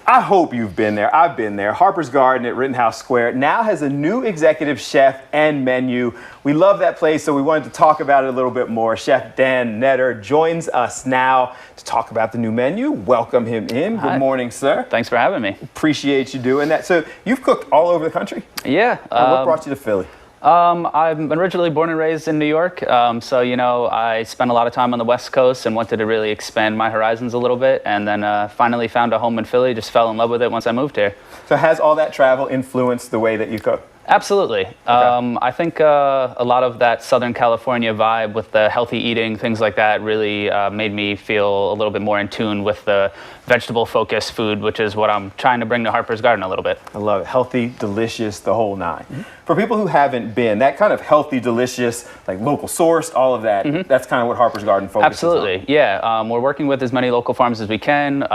I hope you've been there. I've been there. Harper's Garden at Rittenhouse Square now has a new executive chef and menu. We love that place, so we wanted to talk about it a little bit more. Chef Dan Netter joins us now to talk about the new menu. Welcome him in. Hi. Good morning, sir. Thanks for having me. Appreciate you doing that. So you've cooked all over the country? Yeah. What brought you to Philly? I'm originally born and raised in New York, so I spent a lot of time on the West Coast and wanted to really expand my horizons a little bit, and then finally found a home in Philly. Just fell in love with it once I moved here. So has all that travel influenced the way that you cook? Absolutely. Okay. I think a lot of that Southern California vibe with the healthy eating, things like that, really made me feel a little bit more in tune with the vegetable-focused food, which is what I'm trying to bring to Harper's Garden a little bit. I love it. Healthy, delicious, the whole nine. Mm-hmm. For people who haven't been, that kind of healthy, delicious, like local sourced, all of that, that's kind of what Harper's Garden focuses Absolutely. on. Yeah. We're working with as many local farms as we can.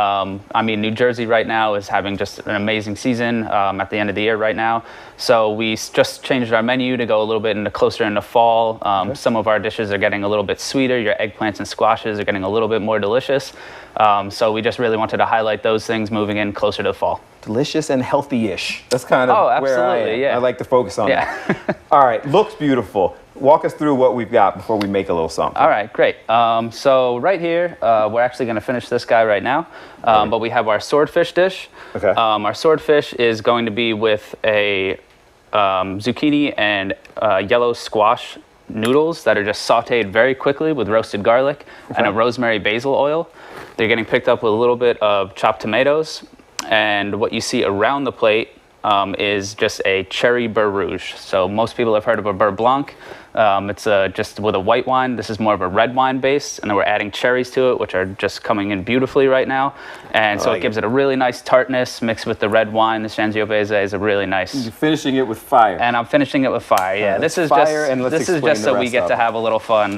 New Jersey right now is having just an amazing season at the end of the year right now. So we just changed our menu to go a little bit closer into fall. Some of our dishes are getting a little bit sweeter. Your eggplants and squashes are getting a little bit more delicious. So we just really wanted to highlight those things moving in closer to the fall. Delicious and healthy-ish. That's kind of where I am. Yeah. I like to focus on that. All right, looks beautiful. Walk us through what we've got before we make a little something. All right, great. So right here, we're actually going to finish this guy right now. But we have our swordfish dish. Okay. Our swordfish is going to be with a zucchini and yellow squash noodles that are just sauteed very quickly with roasted garlic and a rosemary basil oil. They're getting picked up with a little bit of chopped tomatoes. And what you see around the plate is just a cherry beurre rouge. So most people have heard of a beurre blanc. It's just with a white wine. This is more of a red wine base, and then we're adding cherries to it, which are just coming in beautifully right now. And so it gives it a really nice tartness mixed with the red wine. The Sangiovese is a really nice. You're finishing it with fire. And I'm finishing it with fire. Yeah, this is fire, just and let's this is explain just the so we rest get of to it. have a little fun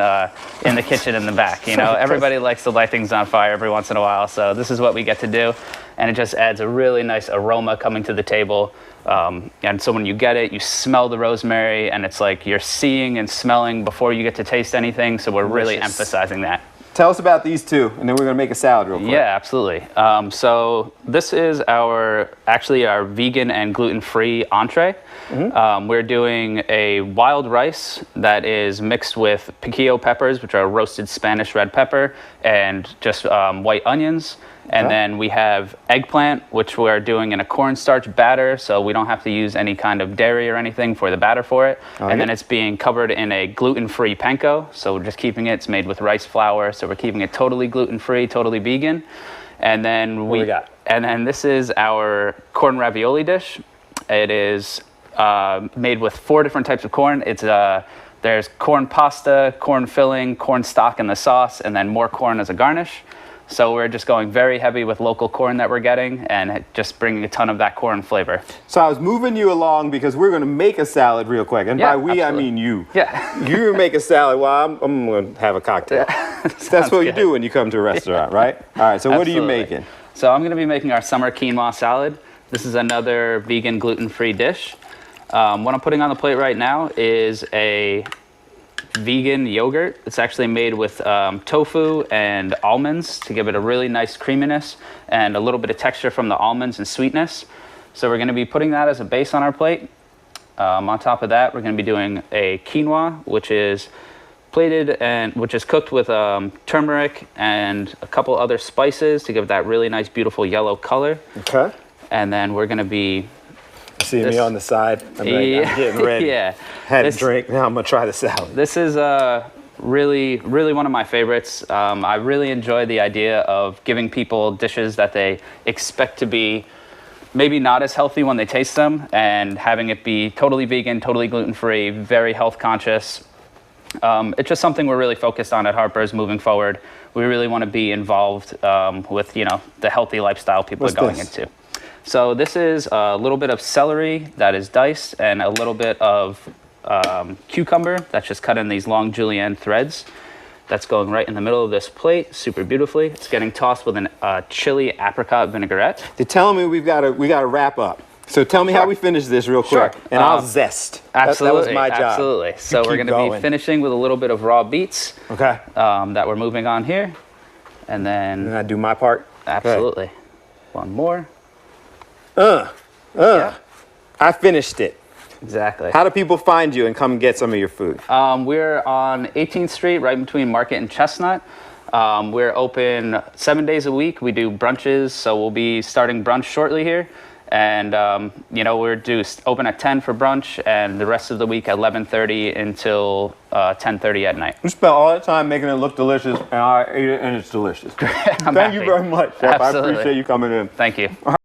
in the kitchen in the back. You know, everybody likes to light things on fire every once in a while, so this is what we get to do, and it just adds a really nice aroma coming to the table. And so when you get it, you smell the rosemary, and it's like you're seeing and smelling before you get to taste anything. So we're really emphasizing that. Tell us about these two, and then we're going to make a salad real quick. Yeah, absolutely. So this is our vegan and gluten-free entree. We're doing a wild rice that is mixed with piquillo peppers, which are roasted Spanish red pepper, and just white onions. And then we have eggplant, which we're doing in a cornstarch batter, so we don't have to use any kind of dairy or anything for the batter for it. And then it's being covered in a gluten-free panko, so we're just keeping it. It's made with rice flour, so we're keeping it totally gluten-free, totally vegan. And then What we got? And then this is our corn ravioli dish. It is made with 4 different types of corn. It's there's corn pasta, corn filling, corn stock in the sauce, and then more corn as a garnish. So we're just going very heavy with local corn that we're getting and just bringing a ton of that corn flavor. So I was moving you along because we're going to make a salad real quick. And by we, absolutely. I mean you. Yeah. You make a salad while I'm going to have a cocktail. That's what you do when you come to a restaurant, right? All right, so what are you making? So I'm going to be making our summer quinoa salad. This is another vegan gluten-free dish. What I'm putting on the plate right now is a vegan yogurt. It's actually made with tofu and almonds to give it a really nice creaminess and a little bit of texture from the almonds and sweetness. So we're going to be putting that as a base on our plate. On top of that, we're going to be doing a quinoa, which is plated and which is cooked with turmeric and a couple other spices to give that really nice, beautiful yellow color. Okay. And then we're going to be See me on the side? I'm getting ready. Yeah. Had a drink. Now I'm going to try the salad. This is really one of my favorites. I really enjoy the idea of giving people dishes that they expect to be maybe not as healthy when they taste them, and having it be totally vegan, totally gluten-free, very health conscious. It's just something we're really focused on at Harper's moving forward. We really want to be involved with the healthy lifestyle people are going into. So this is a little bit of celery that is diced and a little bit of cucumber that's just cut in these long julienne threads. That's going right in the middle of this plate, super beautifully. It's getting tossed with a chili apricot vinaigrette. They're telling me we got to wrap up. So tell me how we finish this real quick, and I'll zest. Absolutely, that was my job. Absolutely. So we're going to be finishing with a little bit of raw beets. Okay. That we're moving on here, and then I do my part. Absolutely. Okay. One more. I finished it. Exactly. How do people find you and come get some of your food? We're on 18th Street, right between Market and Chestnut. We're open 7 days a week. We do brunches, so we'll be starting brunch shortly here. And, we're open at 10 for brunch, and the rest of the week at 11:30 until 10:30 at night. We spent all that time making it look delicious, and I ate it, and it's delicious. Thank you very much, Chef. Absolutely. I appreciate you coming in. Thank you.